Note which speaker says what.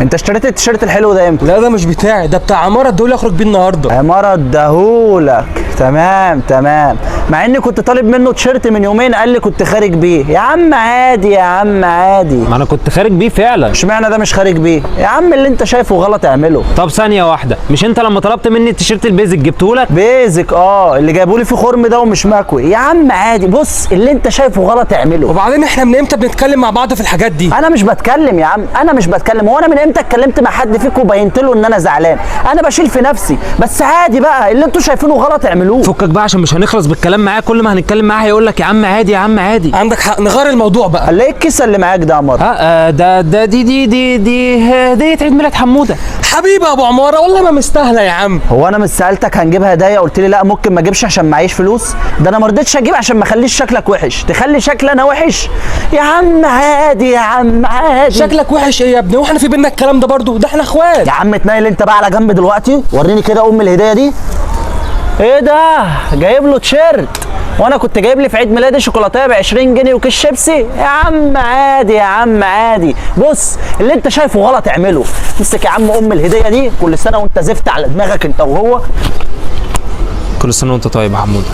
Speaker 1: انت اشتريت التيشيرت الحلو ده امتى؟
Speaker 2: لا ده مش بتاعي، ده بتاع عمارة ادولي اخرج بيه النهارده.
Speaker 1: عمارة اداهولك. تمام. مع اني كنت طالب منه تيشيرت من يومين، قال لي كنت خارج بيه. يا عم عادي يا عم عادي.
Speaker 3: ما انا كنت خارج بيه فعلا.
Speaker 1: اشمعنى ده مش خارج بيه؟ يا عم اللي انت شايفه غلط اعمله.
Speaker 3: طب ثانيه واحده، مش انت لما طلبت مني التيشيرت البيزك جبتهولك؟
Speaker 1: بيزك اللي جابولي فيه خرم ده ومش مكوي. يا عم عادي، بص اللي انت شايفه غلط اعمله.
Speaker 2: وبعدين احنا من امتى بنتكلم مع بعض في الحاجات دي؟
Speaker 1: انا مش بتكلم يا عم، انا مش بتكلم. هو انا من امتى اتكلمت مع حد فيكم وبينت له ان انا زعلان؟ انا بشيل في نفسي، بس عادي بقى اللي انتوا شايفينه غلط اعملوه.
Speaker 3: فكك بقى عشان مش هنخلص بالكلام معاه، كل ما هنتكلم معاه هيقول لك يا عم عادي يا عم عادي.
Speaker 2: عندك حق، نغير الموضوع بقى.
Speaker 1: قال ايه الكيسه اللي معاك ده يا عمر؟
Speaker 3: ده دي هديه عيد ميلاد حموده.
Speaker 2: حبيبي يا ابو عمارة والله ما مستاهله يا عم.
Speaker 1: هو انا مش سالتك هنجيب هدايا قلت لي لا ممكن ما اجيبش عشان معيش فلوس؟ ده انا ما رضيتش اجيب عشان ما اخليش شكلك وحش، تخلي شكلي انا وحش. يا عم عادي يا عم عادي.
Speaker 2: شكلك وحش ايه يا ابني؟ واحنا في بينا الكلام ده برضو؟ ده احنا اخوات.
Speaker 1: يا عم اتنيل انت بقى على جنب دلوقتي، وريني كده الهديه دي. ايه ده؟ جايب له تيشيرت وانا كنت جايب لي في عيد ميلادي شوكولاتايه ب 20 جنيه وكيس شيبسي. يا عم عادي يا عم عادي. بص اللي انت شايفه غلط اعمله. امسك يا عم الهديه دي، كل سنه وانت زفت على دماغك انت وهو.
Speaker 3: كل سنه وانت طيب يا حموده.